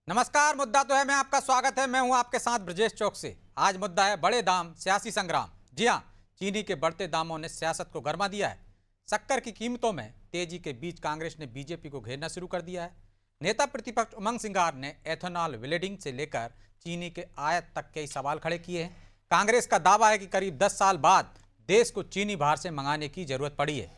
नमस्कार। मुद्दा तो है मैं आपका स्वागत है। मैं हूं आपके साथ ब्रजेश चौक से। आज मुद्दा है बड़े दाम सियासी संग्राम। जी हां, चीनी के बढ़ते दामों ने सियासत को गरमा दिया है। शक्कर की कीमतों में तेजी के बीच कांग्रेस ने बीजेपी को घेरना शुरू कर दिया है। नेता प्रतिपक्ष उमंग सिंगार ने एथेनॉल ब्लेंडिंग से लेकर चीनी के आयात तक कई सवाल खड़े किए हैं। कांग्रेस का दावा है कि करीब 10 साल बाद देश को चीनी बाहर से मंगाने की जरूरत पड़ी है।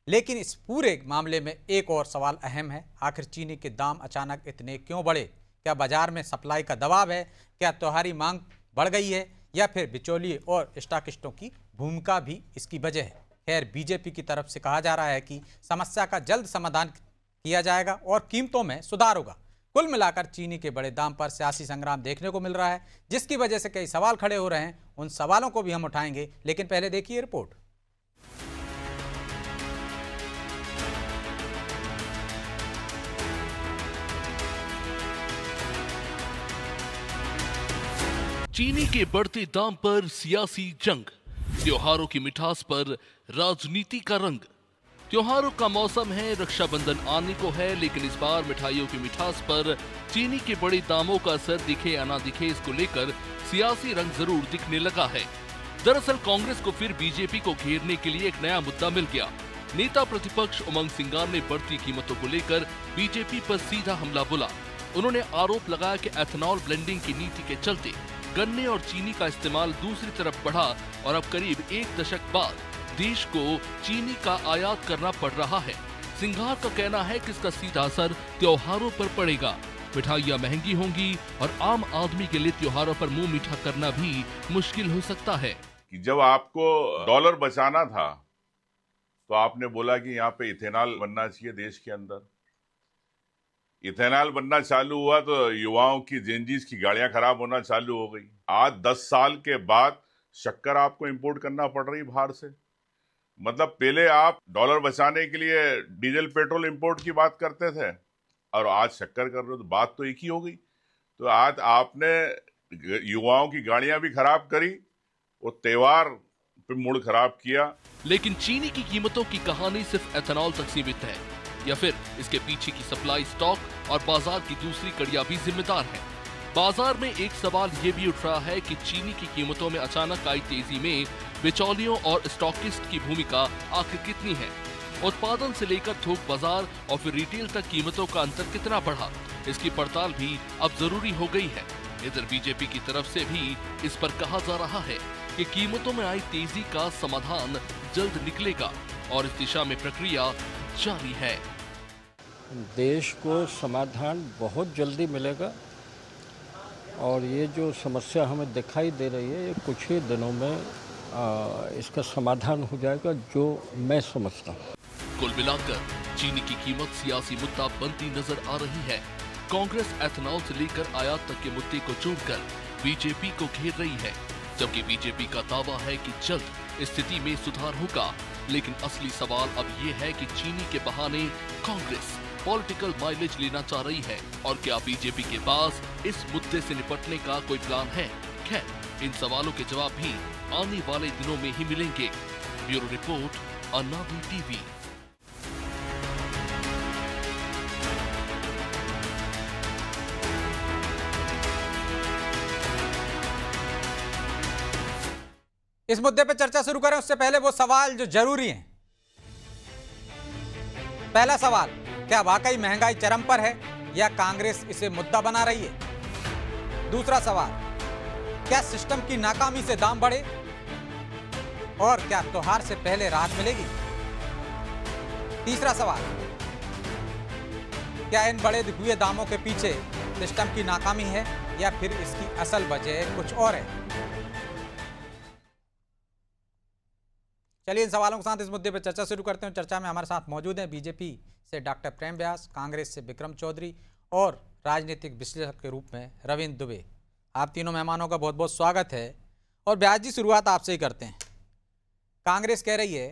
लेकिन इस पूरे मामले में एक और सवाल अहम है, आखिर चीनी के दाम अचानक इतने क्यों बढ़े? क्या बाजार में सप्लाई का दबाव है? क्या त्योहारी मांग बढ़ गई है? या फिर बिचौलिए और स्टॉकिस्टों की भूमिका भी इसकी वजह है? खैर, बीजेपी की तरफ से कहा जा रहा है कि समस्या का जल्द समाधान किया जाएगा और कीमतों में सुधार होगा। कुल मिलाकर चीनी के बड़े दाम पर सियासी संग्राम देखने को मिल रहा है, जिसकी वजह से कई सवाल खड़े हो रहे हैं। उन सवालों को भी हम उठाएंगे, लेकिन पहले देखिए रिपोर्ट। चीनी के बढ़ते दाम पर सियासी जंग, त्योहारों की मिठास पर राजनीति का रंग। त्योहारों का मौसम है, रक्षाबंधन आने को है, लेकिन इस बार मिठाइयों की मिठास पर चीनी के बड़े दामों का असर दिखे या ना दिखे, इसको लेकर सियासी रंग जरूर दिखने लगा है। दरअसल कांग्रेस को फिर बीजेपी को घेरने के लिए एक नया मुद्दा मिल गया। नेता प्रतिपक्ष उमंग सिंगार ने बढ़ती कीमतों को लेकर बीजेपी पर सीधा हमला बोला। उन्होंने आरोप लगाया कि एथेनॉल ब्लेंडिंग की नीति के चलते गन्ने और चीनी का इस्तेमाल दूसरी तरफ बढ़ा और अब करीब एक दशक बाद देश को चीनी का आयात करना पड़ रहा है। सिंघार का कहना है कि इसका सीधा असर त्योहारों पर पड़ेगा। मिठाइयाँ महंगी होंगी और आम आदमी के लिए त्योहारों पर मुंह मीठा करना भी मुश्किल हो सकता है। कि जब आपको डॉलर बचाना था तो आपने बोला कि यहाँ पे इथेनॉल बनना चाहिए देश के अंदर। इथेनॉल बनना चालू हुआ तो युवाओं की जेनजीज की गाड़ियां खराब होना चालू हो गई। आज 10 साल के बाद शक्कर आपको इंपोर्ट करना पड़ रही बाहर से। मतलब पहले आप डॉलर बचाने के लिए डीजल पेट्रोल इंपोर्ट की बात करते थे और आज शक्कर कर रहे हो, तो बात तो एक ही हो गई। तो आज आपने युवाओं की गाड़ियां भी खराब करी और त्योहार पे मूड खराब किया। लेकिन चीनी की कीमतों की कहानी सिर्फ एथेनॉल तक सीमित है या फिर इसके पीछे की सप्लाई, स्टॉक और बाजार की दूसरी कड़ियां भी जिम्मेदार है। बाजार में एक सवाल ये भी उठ रहा है कि चीनी की कीमतों में अचानक आई तेजी में बिचौलियों और स्टॉकिस्ट की भूमिका आखिर कितनी है? उत्पादन से लेकर थोक बाजार और फिर रिटेल तक कीमतों का अंतर कितना बढ़ा, इसकी पड़ताल भी अब जरूरी हो गई है। इधर बीजेपी की तरफ से भी इस पर कहा जा रहा है कि कीमतों में आई तेजी का समाधान जल्द निकलेगा और इस दिशा में प्रक्रिया जारी है। देश को समाधान बहुत जल्दी मिलेगा और ये जो समस्या हमें दिखाई दे रही है, ये कुछ ही दिनों में इसका समाधान हो जाएगा, जो मैं समझता हूँ। कुल मिलाकर चीनी की कीमत सियासी मुद्दा बनती नजर आ रही है। कांग्रेस एथेनॉल से लेकर आयात तक के मुद्दे को जोड़कर बीजेपी को घेर रही है, जबकि बीजेपी का दावा है कि जल्द स्थिति में सुधार होगा। लेकिन असली सवाल अब ये है कि चीनी के बहाने कांग्रेस पॉलिटिकल माइलेज लेना चाह रही है और क्या बीजेपी के पास इस मुद्दे से निपटने का कोई प्लान है? खैर, इन सवालों के जवाब भी आने वाले दिनों में ही मिलेंगे। ब्यूरो रिपोर्ट, अन्नाडू टीवी। इस मुद्दे पर चर्चा शुरू करें उससे पहले वो सवाल जो जरूरी हैं। पहला सवाल, क्या वाकई महंगाई चरम पर है या कांग्रेस इसे मुद्दा बना रही है? दूसरा सवाल, क्या सिस्टम की नाकामी से दाम बढ़े और क्या त्योहार से पहले राहत मिलेगी? तीसरा सवाल, क्या इन बढ़े हुए दामों के पीछे सिस्टम की नाकामी है या फिर इसकी असल वजह कुछ और है? चलिए इन सवालों के साथ इस मुद्दे पर चर्चा शुरू करते हैं। चर्चा में हमारे साथ मौजूद हैं बीजेपी से डॉक्टर प्रेम व्यास, कांग्रेस से विक्रम चौधरी और राजनीतिक विश्लेषक के रूप में रविंद्र दुबे। आप तीनों मेहमानों का बहुत बहुत स्वागत है। और व्यास जी, शुरुआत आपसे ही करते हैं। कांग्रेस कह रही है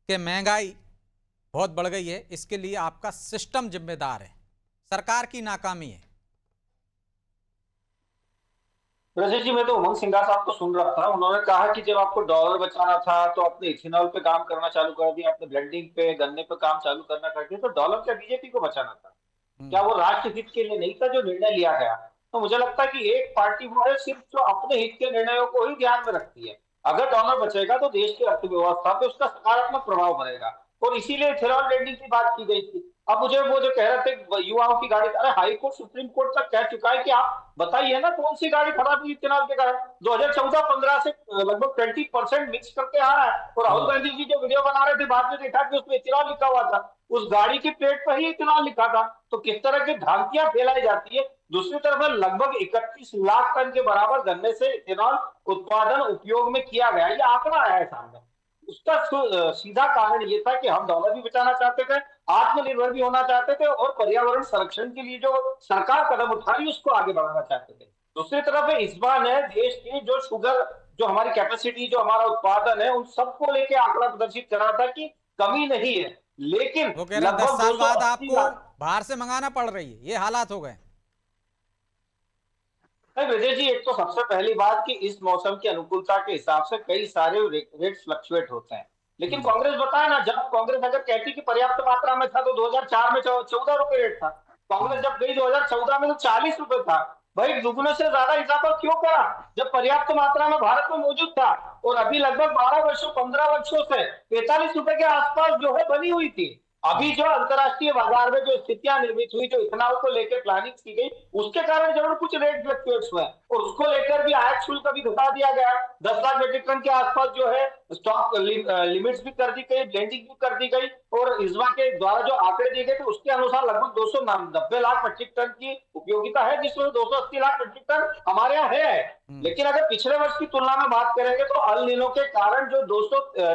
कि महंगाई बहुत बढ़ गई है, इसके लिए आपका सिस्टम जिम्मेदार है, सरकार की नाकामी है। रजत जी, मैं तो उमंग सिंघार साहब को सुन रहा था। उन्होंने कहा कि जब आपको डॉलर बचाना था तो आपने इथेनॉल पे काम करना चालू कर दिया, आपने ब्लेंडिंग पे, गन्ने पे काम चालू करना कर दिया, तो डॉलर क्या बीजेपी को बचाना था? क्या वो राष्ट्र हित के लिए नहीं था जो निर्णय लिया गया? तो मुझे लगता है कि एक पार्टी वो है सिर्फ जो अपने हित के निर्णयों को ही ध्यान में रखती है। अगर डॉलर बचेगा तो देश की अर्थव्यवस्था पे उसका सकारात्मक प्रभाव पड़ेगा, और इसीलिए इथेनॉल ब्लेंडिंग की बात की गई थी। अब मुझे वो जो कह रहे थे युवाओं की गाड़ी, अरे हाई कोर्ट सुप्रीम कोर्ट तक कह चुका है कि आप बताइए ना कौन सी गाड़ी खराब हुई इथेनॉल के कारण। 2014-15 से लगभग 20% मिक्स करके आ रहा है, और राहुल गांधी जी जो वीडियो बना रहे थे बाद में देखा कि उसमें इथेनॉल लिखा हुआ था, उस गाड़ी की प्लेट पर ही इथेनॉल लिखा था। तो किस तरह की भ्रांतियां फैलाई जाती है। दूसरी तरफ लगभग 31 लाख टन के बराबर गन्ने से इथेनॉल उत्पादन उपयोग में किया गया, ये आंकड़ा आया है सामने। उसका सीधा कारण ये था कि हम डॉलर भी बचाना चाहते थे, आत्मनिर्भर भी होना चाहते थे, और पर्यावरण संरक्षण के लिए जो सरकार कदम उठा रही है उसको आगे बढ़ाना चाहते थे। दूसरी तरफ इस बार ने देश की जो शुगर, जो हमारी कैपेसिटी, जो हमारा उत्पादन है, उन सबको लेके आंकड़ा प्रदर्शित करा था कि कमी नहीं है, लेकिन वो कह रहे हैं 10 लगभग साल बाद 280 आपको लाख। बाहर से मंगाना पड़ रही है, ये हालात हो गए। विजय जी, एक तो सबसे पहली बात कि इस मौसम की अनुकूलता के हिसाब से कई सारे रेट फ्लक्चुएट होते हैं, लेकिन कांग्रेस बताए ना, जब कांग्रेस अगर कहती कि पर्याप्त मात्रा में था तो 2004 में 14 रुपए रेट था। कांग्रेस जब गई 2014 में तो 40 रुपए था। भाई दुगने से ज्यादा इजाफा क्यों करा जब पर्याप्त मात्रा में भारत में मौजूद था? और अभी लगभग 12 वर्षों 15 वर्षों से 45 रुपए के आसपास जो है बनी हुई थी। अभी जो अंतरराष्ट्रीय बाजार में जो स्थितियां निर्मित हुई, जो इथेनॉल को लेकर प्लानिंग की गई, उसके कारण जरूर कुछ रेट फ्लक्चुएट्स हुए, और उसको लेकर भी आयात शुल्क भी घटा दिया गया। 10 लाख मीट्रिक टन के आसपास जो है स्टॉक लिमिट्स भी कर दी गई, ब्लेंडिंग भी कर दी गई, और इस्मा के द्वारा जो आंकड़े दिए गए थे उसके अनुसार लगभग 290 लाख मीट्रिक टन की उपयोगिता है, जिसमें 280 लाख मीट्रिक टन हमारे यहाँ है। लेकिन अगर पिछले वर्ष की तुलना में बात करेंगे तो अल नीनो के कारण जो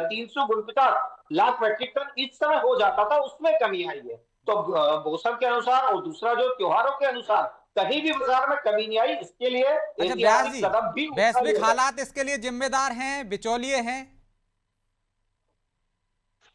349 लाख मीट्रिक टन इस समय हो जाता था, उसमें कमी आई है। तो मौसम के अनुसार और दूसरा जो त्योहारों के अनुसार कहीं भी बाजार में कमी नहीं आई, इसके लिए अच्छा व्यास जी, ऐतिहासिक कदम भी वैश्विक उठाए। हालात इसके लिए जिम्मेदार हैं, बिचौलिए हैं?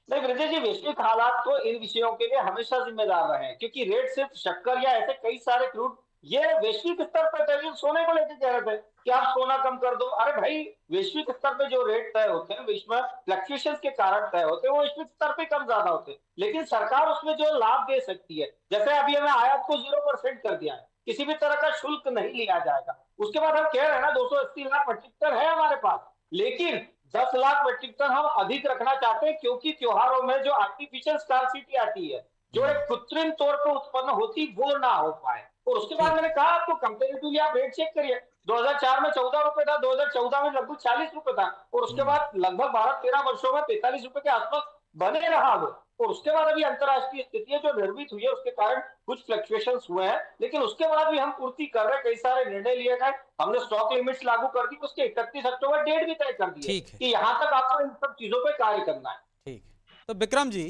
नहीं ब्रजेश जी, वैश्विक हालात तो इन विषयों के लिए हमेशा जिम्मेदार रहे हैं, क्योंकि रेट सिर्फ शक्कर या ऐसे कई सारे क्रूड, ये वैश्विक स्तर पर तय, सोने को लेकर कह रहे थे कि आप सोना कम कर दो। अरे भाई, वैश्विक स्तर पे जो रेट तय होते हैं, विश्व में फ्लक्चुएशन के कारण तय होते हैं, वो वैश्विक स्तर पे कम ज्यादा होते हैं, लेकिन सरकार उसमें जो लाभ दे सकती है, जैसे अभी हमें आयात को 0% कर दिया है, किसी भी तरह का शुल्क नहीं लिया जाएगा। उसके बाद हम कह रहे हैं ना 280 लाख मीट्रिक टन है हमारे पास, लेकिन 10 लाख मीट्रिक टन हम अधिक रखना चाहते हैं, क्योंकि त्योहारों में जो आर्टिफिशियल स्कार्सिटी आती है, जो एक कृत्रिम तौर पर उत्पन्न होती, वो ना हो पाए। और उसके बाद मैंने कहा आपको कंपेरेटिवली आप रेट चेक करिए, 2004 में 14 रुपए था, 2014 में लगभग 40 रुपए था, और उसके बाद लगभग 12-13 वर्षों में 45 रुपए के आसपास बने रहा वो। और उसके बाद अभी अंतरराष्ट्रीय स्थितियां जो निर्मित हुई है उसके कारण कुछ फ्लक्चुएशंस हुए हैं, लेकिन उसके बाद भी हम पूर्ति कर रहे हैं, कई सारे निर्णय लिए गए, हमने स्टॉक लिमिट्स लागू कर दी, उसके 31 अक्टूबर डेट भी तय कर दी है ठीक है, कि यहां तक आपको इन सब चीजों पे कार्य करना है। ठीक है। तो विक्रम जी,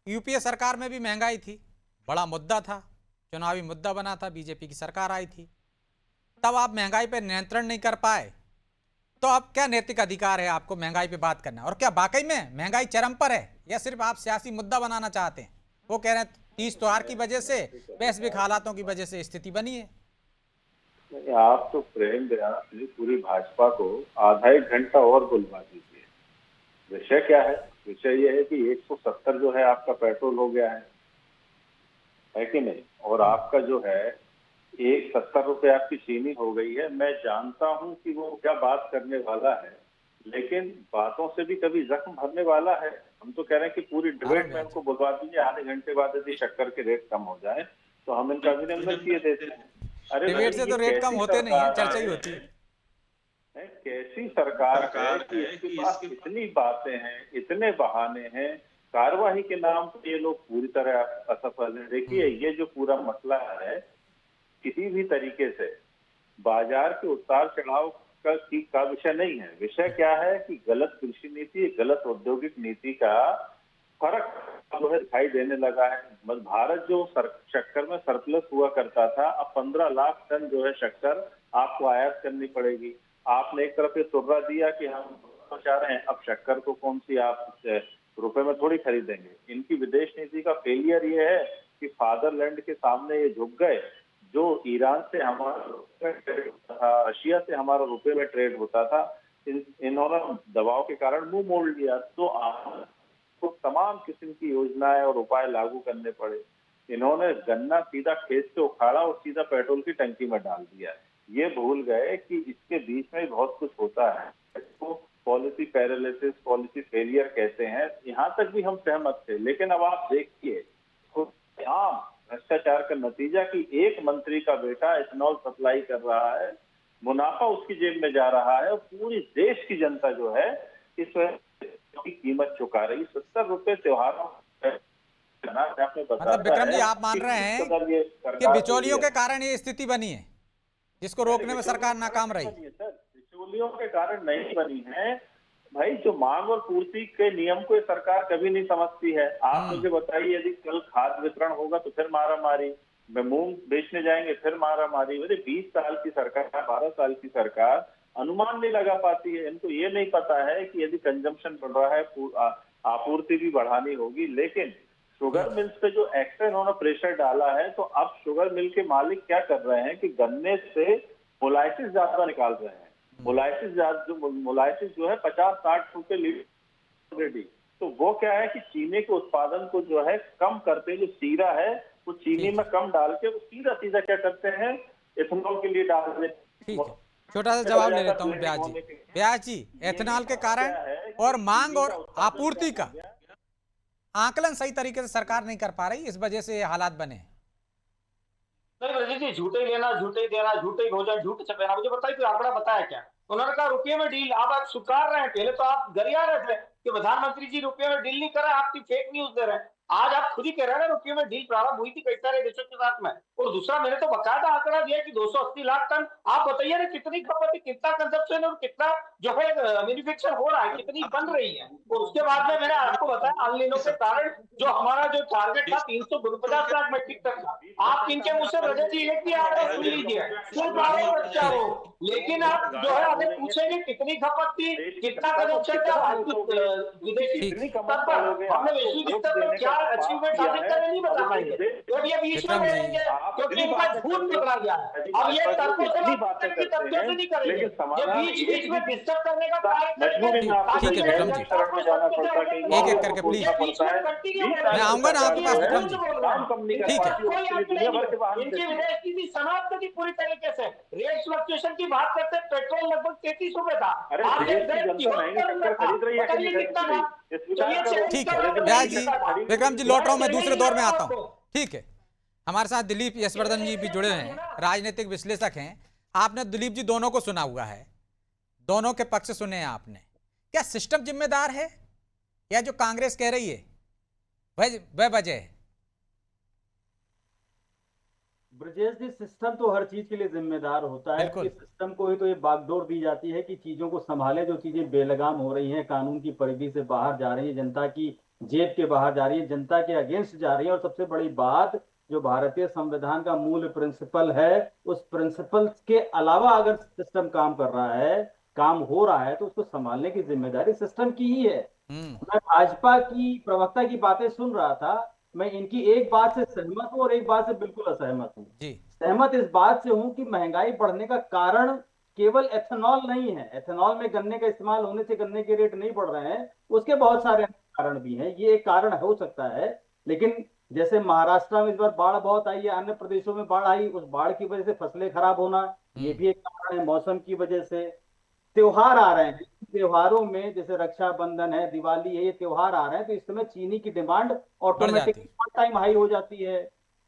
यूपीए सरकार में भी महंगाई थी, बड़ा मुद्दा था, चुनावी मुद्दा बना था, बीजेपी की सरकार आई थी, तब आप महंगाई पर नियंत्रण नहीं कर पाए, तो अब क्या नैतिक अधिकार है आपको महंगाई पे बात करना? और क्या वाकई में महंगाई चरम पर है, या सिर्फ आप सियासी मुद्दा बनाना चाहते हैं? वो कह रहे हैं 30 त्योहार की वजह से, वैश्विक हालातों की वजह से स्थिति बनी है। नहीं, आप तो प्रेम बयान से पूरी भाजपा को आधा एक घंटा और बुलवा दीजिए। विषय क्या है? विषय ये है कि 170 जो है आपका पेट्रोल हो गया है कि नहीं, और आपका जो है 70 रुपए आपकी चीनी हो गई है। मैं जानता हूं कि वो क्या बात करने वाला है, लेकिन बातों से भी कभी जख्म भरने वाला है। हम तो कह रहे हैं कि पूरी डिबेट में उनको बुलवा दीजिए, आधे घंटे बाद यदि शक्कर के रेट कम हो जाए तो हम इनका अभिनंदन किए देते हैं। अरे डिबेट से तो रेट कम होते नहीं है, चर्चा ही होती है। कैसी सरकार है कि इसके पास इतनी बातें हैं, इतने बहाने हैं, कार्यवाही के नाम पर ये लोग पूरी तरह असफल है। देखिए, ये जो पूरा मसला है किसी भी तरीके से बाजार के उतार चढ़ाव का विषय नहीं है। विषय क्या है कि गलत कृषि नीति, गलत औद्योगिक नीति का फर्क जो है दिखाई देने लगा है। भारत जो शक्कर में सरप्लस हुआ करता था, अब 15 लाख टन जो है शक्कर आपको आयात करनी पड़ेगी। आपने एक तरफ ये तुर्रा दिया कि हम चाह रहे हैं, अब शक्कर को कौन सी आप रुपए में थोड़ी खरीदेंगे। इनकी विदेश नीति का फेलियर ये है कि फादरलैंड के सामने ये झुक गए। जो ईरान से हमारा ट्रेड होता था, रशिया से हमारा रुपए में ट्रेड होता था, इन्होंने दबाव के कारण मुंह मोड़ लिया, तो आपको तमाम किस्म की योजनाएं और उपाय लागू करने पड़े। इन्होंने गन्ना सीधा खेत से उखाड़ा और सीधा पेट्रोल की टंकी में डाल दिया। ये भूल गए कि इसके बीच में बहुत कुछ होता है, इसको पॉलिसी पैरालिसिस, पॉलिसी फेलियर कहते हैं। यहाँ तक भी हम सहमत थे, लेकिन अब आप देखिए आम भ्रष्टाचार का नतीजा कि एक मंत्री का बेटा इथेनॉल सप्लाई कर रहा है, मुनाफा उसकी जेब में जा रहा है और पूरी देश की जनता जो है इस की कीमत चुका रही। 70 रुपए त्योहारों मतलब विक्रम जी, आप मान रहे हैं कि बिचौलियों के कारण ये स्थिति बनी है, जिसको रोकने में सरकार नाकाम रही? सर, बिचौलियों के कारण नहीं बनी है भाई, जो मांग और पूर्ति के नियम को सरकार कभी नहीं समझती है। आप मुझे बताइए, यदि कल खाद वितरण होगा तो फिर मारामारी, मूंग बेचने जाएंगे फिर मारामारी। 20 साल की सरकार, 12 साल की सरकार अनुमान नहीं लगा पाती है। इनको ये नहीं पता है कि यदि कंजम्पशन बढ़ रहा है, आपूर्ति भी बढ़ानी होगी। लेकिन शुगर मिल्स पे जो एक्स्ट्रा इन्होंने प्रेशर डाला है, तो अब शुगर मिल के मालिक क्या कर रहे हैं कि गन्ने से मोलाइसिस ज्यादा निकाल रहे हैं। मोलाइसिस जो है 50-60 रुपए लीटर ऑलरेडी। तो वो क्या है कि चीनी के उत्पादन को जो है कम करते, जो सीरा है वो चीनी में कम डाल के वो सीधा क्या करते हैं, इथेनॉल के लिए डाल देते हैं। छोटा सा जवाब ले लेता हूँ ब्याज जी, एथेनॉल के कारण और मांग और आपूर्ति का आकलन सही तरीके से सरकार नहीं कर पा रही, इस वजह से ये हालात बने। नहीं ब्रजेश जी, झूठे लेना, झूठे देना, झूठे भोजन, झूठे छपेना, मुझे बताइए कोई आंकड़ा बताया क्या? उन्होंने कहा रुपये में डील। आप स्वीकार रहे हैं, पहले तो आप गरिया रहे थे कि प्रधानमंत्री जी रुपये में डील नहीं कर रहे, आपकी फेक न्यूज दे रहे हैं। आज आप खुद ही कह रहे हैं ना रुपये में डील प्रारंभ हुई थी कई सारे देशों के साथ में। और दूसरा, मैंने तो बकायदा आंकड़ा दिया कि 280 लाख टन। आप बताइए ना कितनी खपत है, कितना कंजप्शन और कितना जो है मैन्युफैक्चर हो रहा है, कितनी बन रही है। और उसके बाद में मैंने आपको बताया अनलिनो के कारण जो हमारा जो टारगेट था 350 लाख मेट्रिक टन का, आप इनके मुंह से ब्रजेश जी एक भी आंकड़ा सुन लीजिए, बच्चा हो। लेकिन आप जो है हमें पूछेंगे कितनी खपत थी, कितना कंजप्शन था, विदेशी स्तर पर हमने वैश्विक स्तर पर क्या अचीवमेंट हासिल करे नहीं बता पाएंगे। जब ये बीच में रहेंगे क्योंकि इनका झूठ पकड़ा गया है। अब ये तर्कों से बात करेंगे, तथ्यों से नहीं करेंगे, ये बीच में डिस्टर्ब करने का कार्य करेंगे। ठीक है विक्रम जी, एक एक करके प्लीज, मैं आऊंगा ना आपके पास विक्रम जी। ठीक है, इनकी विदेश नीति समाप्त की पूरी तरीके से। रेट फ्लक्चुएशन की बात करते हैं, पेट्रोल लगभग 33 रुपए था, ठीक है ब्याज जी। विक्रम जी लौट रहा हूं, मैं दूसरे दौर में आता हूं। ठीक है, हमारे साथ दिलीप यशवर्धन जी भी जुड़े हैं, राजनीतिक विश्लेषक हैं। आपने दिलीप जी दोनों को सुना हुआ है, दोनों के पक्ष सुने हैं आपने। क्या सिस्टम जिम्मेदार है या जो कांग्रेस कह रही है वह वजह है? ब्रजेश जी, सिस्टम तो हर चीज के लिए जिम्मेदार होता है कि सिस्टम को ही तो ये बागडोर दी जाती है कि चीजों को संभाले। जो चीजें बेलगाम हो रही हैं, कानून की परिधि से बाहर जा रही है, जनता की जेब के बाहर जा रही है, जनता के अगेंस्ट जा रही है। और सबसे बड़ी बात, जो भारतीय संविधान का मूल प्रिंसिपल है, उस प्रिंसिपल के अलावा अगर सिस्टम काम कर रहा है, काम हो रहा है, तो उसको संभालने की जिम्मेदारी सिस्टम की ही है। मैं भाजपा की प्रवक्ता की बातें सुन रहा था, मैं इनकी एक बात से सहमत हूं और एक बात से बिल्कुल असहमत हूं। सहमत इस बात से हूं कि महंगाई बढ़ने का कारण केवल एथेनॉल नहीं है। एथेनॉल में गन्ने का इस्तेमाल होने से गन्ने के रेट नहीं बढ़ रहे हैं, उसके बहुत सारे कारण भी हैं। ये एक कारण हो सकता है, लेकिन जैसे महाराष्ट्र में इस बार बाढ़ बहुत आई है, अन्य प्रदेशों में बाढ़ आई, उस बाढ़ की वजह से फसलें खराब होना ये भी एक कारण है। मौसम की वजह से त्योहार आ रहे हैं, त्योहारों में जैसे रक्षाबंधन है, दिवाली है, ये त्योहार आ रहे हैं, तो इस समय चीनी की डिमांड ऑटोमेटिकली टाइम हाई हो जाती है।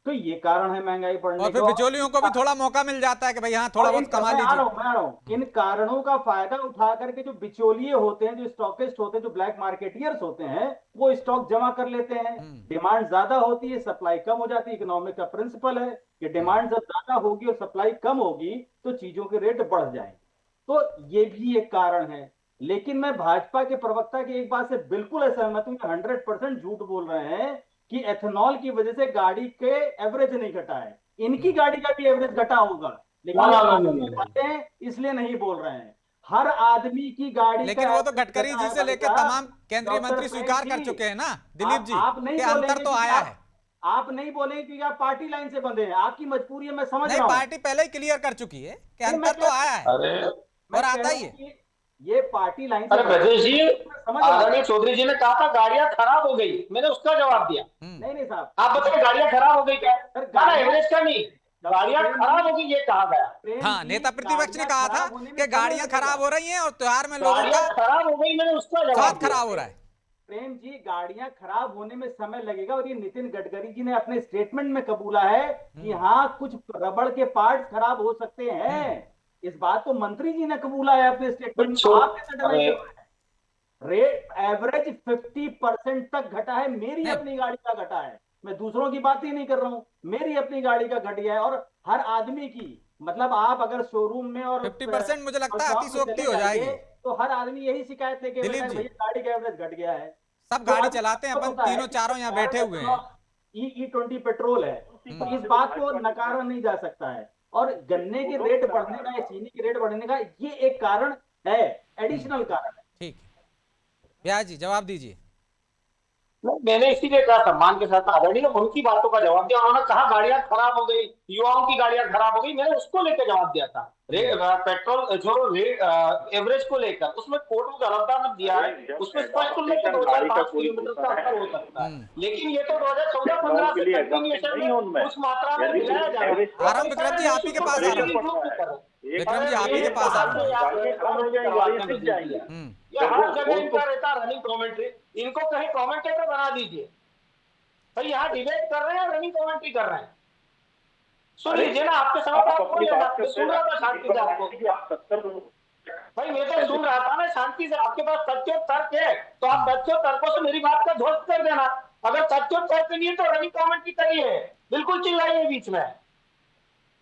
तो ये कारण है महंगाई बढ़ने और फिर बिचौलियों को भी थोड़ा मौका मिल जाता है कि भाई हाँ थोड़ा बहुत कमा लीजिए। इन कारणों का फायदा उठा करके जो बिचौलिए होते हैं, जो स्टॉकिस्ट होते हैं, जो ब्लैक मार्केटियर्स होते हैं, वो स्टॉक जमा कर लेते हैं। डिमांड ज्यादा होती है, सप्लाई कम हो जाती है। इकोनॉमिक का प्रिंसिपल है कि डिमांड जब ज्यादा होगी और सप्लाई कम होगी तो चीजों के रेट बढ़ जाएंगे। तो ये भी एक कारण है। लेकिन मैं भाजपा के प्रवक्ता की एक बात से बिल्कुल असहमत हूं, 100% झूठ बोल रहे हैं कि एथेनॉल की वजह से गाड़ी के एवरेज नहीं घटा है। इनकी गाड़ी का भी एवरेज घटा होगा, लेकिन इसलिए नहीं बोल रहे हैं। हर आदमी की गाड़ी, लेकिन वो तो गडकरी जी से लेकर तमाम केंद्रीय मंत्री स्वीकार कर चुके हैं ना दिलीप जी, कि अंतर तो आया है। आप नहीं बोलेंगे क्योंकि आप पार्टी लाइन से बंधे हैं, आपकी मजबूरी है, मैं समझ रहा हूं। पार्टी पहले ही क्लियर कर चुकी है कि अंतर तो आया है और आता ही है। ये पार्टी लाइन अरे ब्रजेश जी, समझ आदरणीय चौधरी जी ने कहा था गाड़ियां खराब हो गई, मैंने उसका जवाब दिया। नहीं साहब, आप बताइए गाड़ियां खराब हो गई क्या? गाना एवरेज का नहीं, गाड़ियां खराब हो गई ये कहा गया। हाँ, नेता प्रतिपक्ष ने कहा था कि गाड़ियां खराब हो रही हैं और त्योहार में लोगों गाड़ियां का खराब हो गई, मैंने उसका जवाब स्वाद दिया। खराब हो रहा है। प्रेम जी, गाड़ियां खराब होने में समय लगेगा, और ये नितिन गडकरी जी ने अपने स्टेटमेंट में कबूला है कि हाँ, कुछ रबड़ के पार्ट्स खराब हो सकते हैं। इस बात को मंत्री जी ने कबूला है अपने स्टेटमेंट में। आप कैसे डराएंगे? रेट एवरेज 50% तक घटा है, मेरी अपनी गाड़ी का घटा है। मैं दूसरों की बात ही नहीं कर रहा हूं, मेरी अपनी गाड़ी का घट गया है। और हर आदमी की, मतलब आप अगर शोरूम में और 50% मुझे लगता है अतिशयोक्ति हो जाएगी, तो हर आदमी यही शिकायत लेके दिलीप जी, भैया गाड़ी का एवरेज घट गया है। सब गाड़ी चलाते हैं, अपन तीनों चारों यहाँ बैठे हुए हैं। E20 पेट्रोल है, तो इस बात को नकारा नहीं जा सकता है। और गन्ने के रेट बढ़ने का या चीनी के रेट बढ़ने का ये एक कारण है, एडिशनल कारण है। ठीक है, व्यास जी जवाब दीजिए। मैंने इसीलिए कहा सम्मान के साथ आदरणीय उनकी बातों का जवाब दिया। उन्होंने कहा गाड़ियां खराब हो गई, युवाओं की गाड़ियां खराब हो गई, मैंने उसको लेकर जवाब दिया था। पेट्रोल जो एवरेज को लेकर उसमें कोर्ट में गलत दिया है, उसमें स्पष्ट उल्लेख 2005 किलोमीटर का अंतर हो सकता है, लेकिन ये तो 2014-15 से कंटिन्यूएशन में उस मात्रा में मिलाया जा रहा है। आराम विक्रम जी, आप ही के पास आ रहा हूं। विक्रम जी, आप ही के पास आ रहा हूं। ये हर जगह इनका रहता रनिंग कमेंट्री, इनको कहीं कमेंटेटर बना दीजिए भाई। यहाँ डिबेट कर रहे हैं, रनिंग कमेंट्री कर रहे हैं। सुन लीजिए ना, आपके समय सुन रहा था शांति से आपको भाई, मैं तो सुन रहा था ना शांति से। आपके पास तथ्य तर्क है तो आप तथ्य तर्कों से मेरी बात का ध्वस्त कर देना। अगर तथ्य तर्क नहीं है तो रनिंग कमेंट्री करिए, बिल्कुल चिल्लाइए बीच में।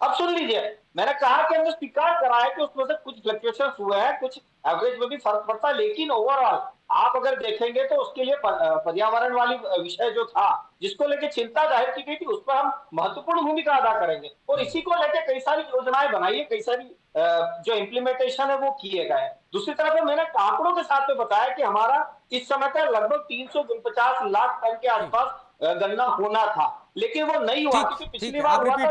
अब सुन लीजिए, मैंने कहा कि हमने स्वीकार करा है कि उसमें से कुछ फ्लक्चुएशन हुए हैं, कुछ एवरेज में भी फर्क पड़ता है, लेकिन ओवरऑल आप अगर देखेंगे तो उसके लिए पर्यावरण वाली विषय जो था, जिसको लेके चिंता जाहिर की गई थी, उस पर हम महत्वपूर्ण भूमिका अदा करेंगे। और इसी को लेके कई सारी योजनाएं बनाई है, कई सारी जो इम्प्लीमेंटेशन है वो किए गए। दूसरी तरफ मैंने आंकड़ों के साथ में बताया कि हमारा इस समय तक लगभग 349 लाख टन के आसपास गन्ना होना था, लेकिन वो नहीं हुआ क्योंकि पिछली बार हुआ था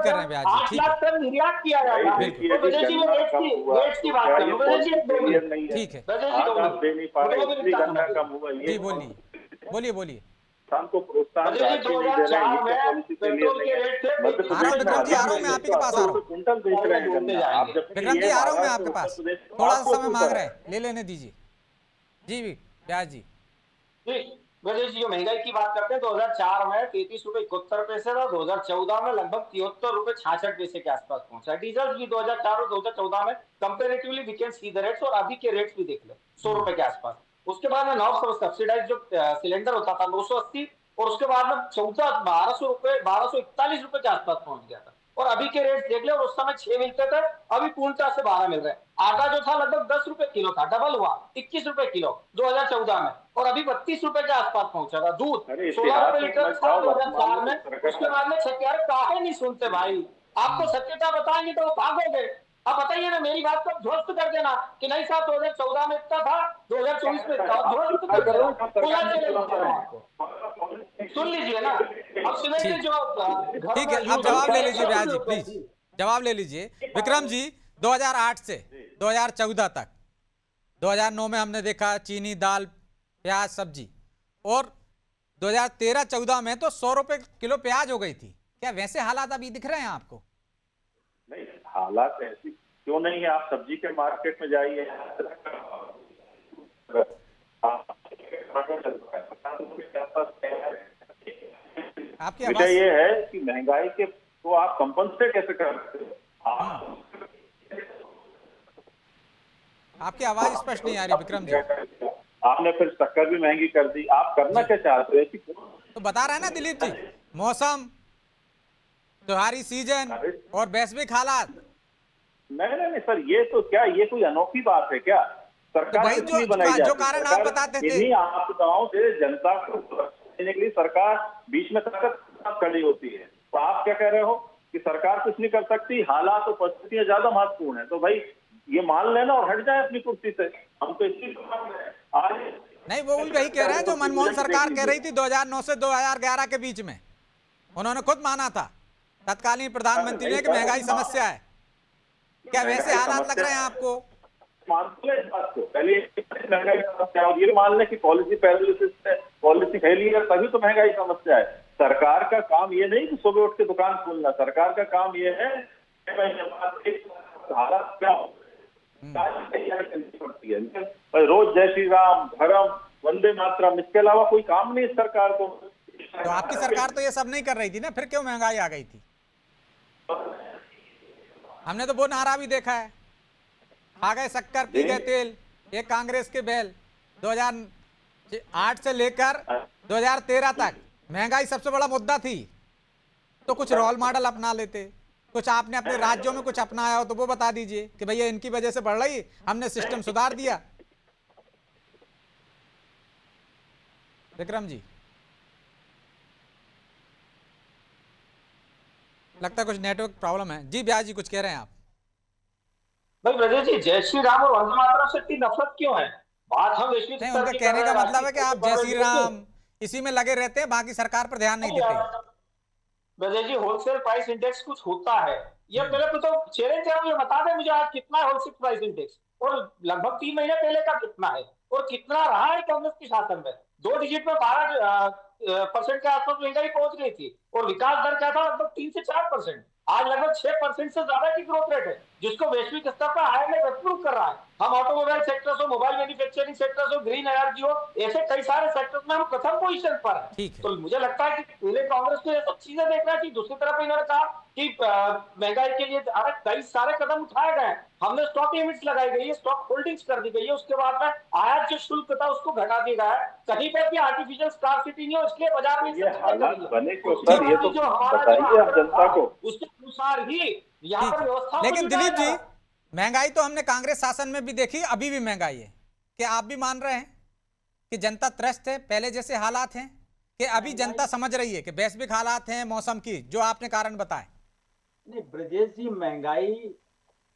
8 लाख टन निर्यात किया गया था। तो ब्रजेश जी में रेट्स की बात करूं, ब्रजेश जी ठीक है, जी बोलिए बोलिए। को प्रोत्साहन 2004 में पेट्रोल के रेट थे। विक्रम जी आ रहा हूँ, मैं आप ही के पास आ रहा हूँ। कुंटल बेच रहे हैं गन्ना। आप जब विक्रम जी आ रहा हूँ मैं आपके पास, थोड़ा सा समय मांग रहे हैं, ले लेने दीजिए। जी व्यास जी। ब्रजेश जी, जो महंगाई की बात करते हैं, 2004 में 33 रुपए 71 पैसे था, 2014 में लगभग 73 रुपए 66 पैसे के आसपास पहुंचा। डीजल भी 2004 और 2014 में comparatively we can see the rates, और अभी के रेट्स भी देख लो 100 रुपए के आसपास। उसके बाद में नॉन सब्सिडाइज जो सिलेंडर होता था 980, और उसके बाद में 1241 रुपए के आसपास पहुंच गया था। और अभी के रेट देख ले, उस समय 6 मिलते थे, अभी पूर्णतः से 12 मिल रहे हैं। आटा जो था लगभग 10 रुपए किलो था, डबल हुआ 21 रुपए किलो 2014 में, और अभी 32 रुपए के आसपास पहुंचा था। दूध 16 रुपए लीटर था 2004 में, उसके बाद में सत्यार काहे नहीं सुनते भाई? आपको सत्यता बताएंगे तो वो भागोगे। अब बताइए ना, मेरी बात को ध्वस्त कर देना कि नहीं साहब 2014 में इतना था, 2024 में ध्वस्त कर देना। सुन लीजिए ना, अब सिलेंडर जो ठीक है, आप जवाब ले लीजिए व्यास जी, प्लीज जवाब ले लीजिए। विक्रम जी, 2008 से 2014 तक, 2009 में हमने देखा चीनी, दाल, प्याज, सब्जी, और 2013-14 में तो 100 रुपए किलो प्याज हो गई थी। क्या वैसे हालात अभी दिख रहे हैं आपको? नहीं, हालात ऐसी क्यों नहीं है? आप सब्जी के मार्केट में जाइए, आपकी आवाज ये है कि महंगाई के तो आप कंपनसेट कैसे कर सकते हो? आपकी आवाज स्पष्ट नहीं आ रही विक्रम जी। आपने फिर शक्कर भी महंगी कर दी, आप करना क्या चाहते हो? तो बता रहे हैं ना दिलीप जी, मौसम, त्योहारी सीजन और वैश्विक हालात। नहीं सर, ये तो क्या, ये कोई अनोखी बात है क्या? सरकार भाई जो कारण आप बताते थे, इन्हीं आपदाओं से जनता को देने के लिए सरकार बीच में ताकत खड़ी होती है। तो आप क्या कह रहे हो कि सरकार कुछ नहीं कर सकती, हालात और परिस्थितियां ज्यादा महत्वपूर्ण है? तो भाई ये मान लेना और हट जाए अपनी कुर्सी से। हम तो इसी आज नहीं, वो वही कह रहे हैं जो मनमोहन सरकार कह रही थी 2009 से 2011 के बीच में। उन्होंने खुद माना था तत्कालीन प्रधानमंत्री ने कि महंगाई समस्या है। क्या वैसे हालात लग रहे हैं आपको? मानते हैं इस बात को, पहले महंगाई की समस्या और ये मान लें कि पॉलिसी पैरालिसिस है, पॉलिसी फेलियर, तभी तो महंगाई की समस्या है। सरकार का काम ये नहीं कि सुबह उठ के दुकान खोलना, सरकार का काम ये है हालात क्या हो करनी पड़ती है, रोज जय श्री राम, धर्म, वंदे मातरम, इसके अलावा कोई काम नहीं इस सरकार को। तो आपकी सरकार तो ये सब नहीं कर रही थी ना, फिर क्यों महंगाई आ गई थी? हमने तो वो नारा भी देखा है, आ गए शक्कर पी गए तेल, ये कांग्रेस के बैल। 2008 से लेकर 2013 तक महंगाई सबसे बड़ा मुद्दा थी, तो कुछ रोल मॉडल अपना लेते, कुछ आपने अपने राज्यों में कुछ अपनाया हो तो वो बता दीजिए कि भैया इनकी वजह से बढ़ रही, हमने सिस्टम सुधार दिया। विक्रम जी, लगता है कुछ नेटवर्क प्रॉब्लम है। जी ब्यास जी, कुछ कह रहे हैं आप? भाई ब्रजेश जी, जय श्री राम और वंदे मातरम से इतनी नफरत क्यों है? बात हम वैश्विक नहीं, स्तर उनका की कहने कर का रहे हैं, मतलब है कि आप जय श्री राष्ट्रीय राम इसी में लगे रहते हैं, बाकी सरकार पर ध्यान नहीं देते। ब्रजेश जी, होलसेल प्राइस इंडेक्स कुछ होता है, ये पहले तो चैलेंज है, ये बता दें मुझे आज कितना है होलसेल प्राइस इंडेक्स, और लगभग 3 महीने पहले का कितना है, और कितना रहा है कांग्रेस के शासन में। 2 डिजिट में 12% के आसपास महंगाई पहुंच गई थी, और विकास दर क्या था, लगभग 3 से 4%। आज लगभग 6% से ज्यादा की ग्रोथ रेट है, जिसको वैश्विक स्तर पर IMF अप्रूव कर रहा है। हम ऑटोमोबाइल सेक्टर्स हो, मोबाइल मैन्युफैक्चरिंग सेक्टर्स हो, ग्रीन एनर्जी हो, ऐसे कई सारे सेक्टर्स में हम प्रथम पोजीशन पर है। तो मुझे लगता है कि पहले कांग्रेस को ये सब चीजें देखना चाहिए। दूसरी तरफ इन्होंने कहा कि महंगाई के लिए कई सारे कदम उठाए गए, हमने स्टॉक लिमिट्स लगाई गई है, स्टॉक होल्डिंग्स कर दी गई है, उसके बाद में आयात जो शुल्क था उसको घटा दिया गया है, कहीं पर भी आर्टिफिशियल स्कार्सिटी नहीं हो, इसलिए बाजार में ये हालात बने क्यों सर, ये तो बताइए आप जनता को। उसके अनुसार ही यहाँ पर व्यवस्था। लेकिन दिलीप जी, महंगाई तो हमने कांग्रेस शासन में भी देखी, अभी भी महंगाई है। क्या आप भी मान रहे हैं कि जनता त्रस्त है, पहले जैसे हालात हैं, कि अभी जनता समझ रही है कि वैश्विक हालात हैं मौसम की, जो आपने कारण बताए? नहीं ब्रजेश जी, महंगाई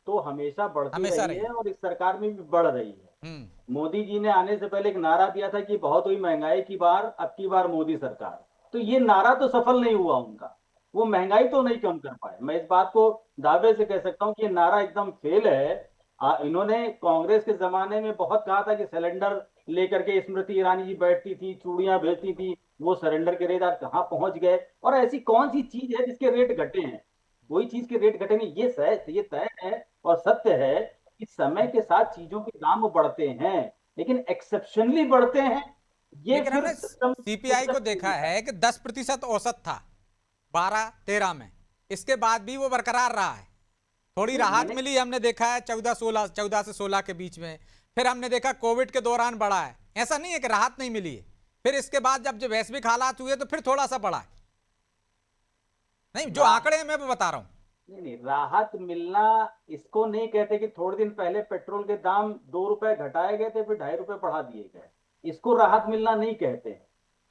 तो हमेशा बढ़ती रही है और इस सरकार में भी बढ़ रही है। मोदी जी ने आने से पहले एक नारा दिया था कि बहुत हुई महंगाई की बार, अब की बार मोदी सरकार, तो ये नारा तो सफल नहीं हुआ उनका, वो महंगाई तो नहीं कम कर पाए। मैं इस बात को दावे से कह सकता हूँ कि ये नारा एकदम फेल है। इन्होंने कांग्रेस के जमाने में बहुत कहा था कि सिलेंडर लेकर के स्मृति ईरानी जी बैठती थी, चूड़ियां भेजती थी, वो सिलेंडर के रेट आज कहाँ पहुंच गए, और ऐसी कौन सी चीज है जिसके रेट घटे हैं? कोई चीज के रेट घटे नहीं। ये तय है और सत्य है कि समय के साथ चीजों के दाम बढ़ते हैं, लेकिन एक्सेप्शनली बढ़ते हैं। ये हमने सीपीआई को देखा है कि 10% औसत था 12-13 में, इसके बाद भी वो बरकरार रहा है। थोड़ी राहत मिली, हमने देखा है 14 से 16 के बीच में, फिर हमने देखा कोविड के दौरान बढ़ा है। ऐसा नहीं है कि राहत नहीं मिली है, फिर इसके बाद जब वैश्विक हालात हुए तो फिर थोड़ा सा बढ़ा है। नहीं, जो आंकड़े हैं मैं वो बता रहा हूं। नहीं, राहत मिलना इसको नहीं कहते कि थोड़े दिन पहले पेट्रोल के दाम 2 रुपए घटाए गए थे, फिर 2.5 रुपए बढ़ा दिए गए, इसको राहत मिलना नहीं कहते।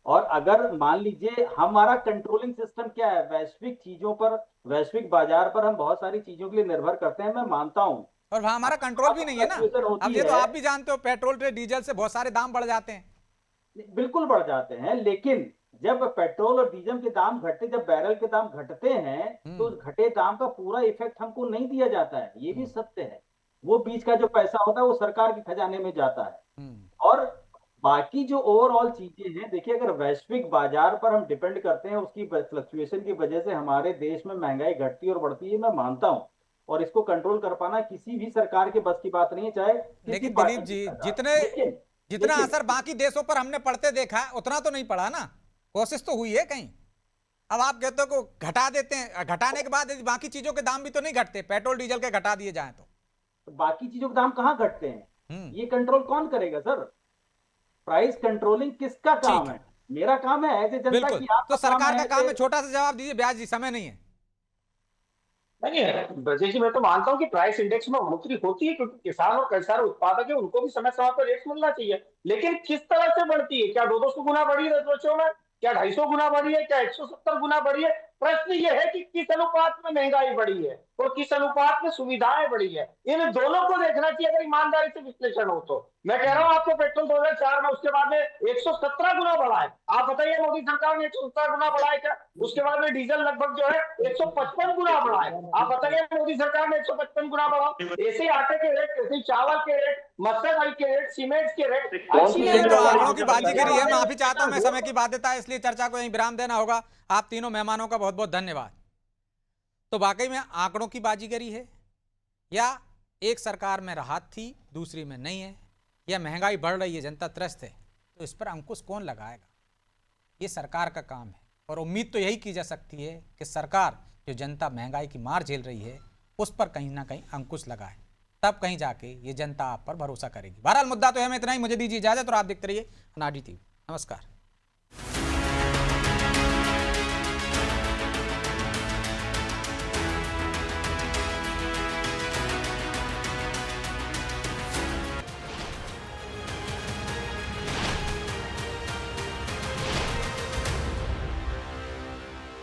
और अगर मान लीजिए हमारा कंट्रोलिंग सिस्टम क्या है, वैश्विक चीजों पर, वैश्विक बाजार पर हम बहुत सारी चीजों के लिए निर्भर करते हैं, मैं मानता हूं, और हमारा कंट्रोल भी नहीं है ना। अब ये तो आप भी जानते हो, पेट्रोल पे डीजल से बहुत सारे दाम बढ़ जाते हैं। बिल्कुल बढ़ जाते हैं, लेकिन जब पेट्रोल और डीजल के दाम घटते, जब बैरल के दाम घटते हैं, तो उस घटे दाम का पूरा इफेक्ट हमको नहीं दिया जाता है, ये भी सत्य है। वो बीच का जो पैसा होता है वो सरकार के खजाने में जाता है। और बाकी जो ओवरऑल चीजें हैं, देखिए अगर वैश्विक बाजार पर हम डिपेंड करते हैं, उसकी फ्लक्चुएशन की वजह से हमारे देश में महंगाई घटती और बढ़ती है, मैं मानता हूं, और इसको कंट्रोल कर पाना किसी भी सरकार के बस की बात नहीं है, चाहे। लेकिन दिलीप जी, जितना असर बाकी देशों पर हमने पड़ते देखा है, उतना तो नहीं पड़ा ना। कोशिश तो हुई है कहीं। अब आप कहते हो को घटा देते हैं, घटाने के बाद बाकी चीजों के दाम भी तो नहीं घटते, पेट्रोल डीजल के घटा दिए जाए तो बाकी चीजों के दाम कहां घटते हैं? ये कंट्रोल कौन करेगा सर? प्राइस कंट्रोलिंग किसका काम है? मेरा काम है एज ए जनता की। तो सरकार का काम है। छोटा सा जवाब दीजिए ब्यास जी, समय नहीं है। नहीं ब्रजेश जी, मैं तो मानता हूं कि प्राइस इंडेक्स में बढ़ोतरी होती है, क्योंकि किसान और कई सारे उत्पादक है, उनको भी समय समय पर रेट मिलना चाहिए। लेकिन किस तरह से बढ़ती है? क्या 200 गुना बढ़ी है 10 में? क्या 250 गुना बढ़ी है? क्या 170 गुना बढ़ी है? प्रश्न ये है कि किस अनुपात में महंगाई बढ़ी है। और किस अनुपात में सुविधाएं बढ़ी है। इन दोनों को देखना चाहिए अगर ईमानदारी से विश्लेषण हो तो। मैं कह रहा हूं आपको पेट्रोल 2004 में उसके बाद में 117 गुना बढ़ा है। आप बताइए मोदी सरकार ने 117 गुना बढ़ा है क्या? उसके बाद में डीजल लगभग जो है 155 गुना बढ़ा है। आप बताइए मोदी सरकार ने 155 गुना बढ़ा। ऐसे आटे के रेट, ऐसे चावल के रेट, मस्टर्ड ऑयल के रेट, सीमेंट के रेट ये तो आंकड़ों की बाजीगरी है। मैं माफी चाहता हूं, मैं समय की बाध्यता है इसलिए चर्चा को यहीं विराम देना होगा। आप तीनों मेहमानों का बहुत बहुत धन्यवाद। तो वाकई में आंकड़ों की बाजीगरी है, या एक सरकार में राहत थी दूसरी में नहीं है, या महंगाई बढ़ रही है जनता त्रस्त है, तो इस पर अंकुश कौन लगाएगा? ये सरकार का काम है। और उम्मीद तो यही की जा सकती है कि सरकार जो जनता महंगाई की मार झेल रही है उस पर कहीं ना कहीं अंकुश लगाए, तब कहीं जाके ये जनता आप पर भरोसा करेगी। बहरहाल मुद्दा तो है, मैं इतना ही। मुझे दीजिए इजाजत और आप देखते रहिए अनाड़ी टीवी। नमस्कार।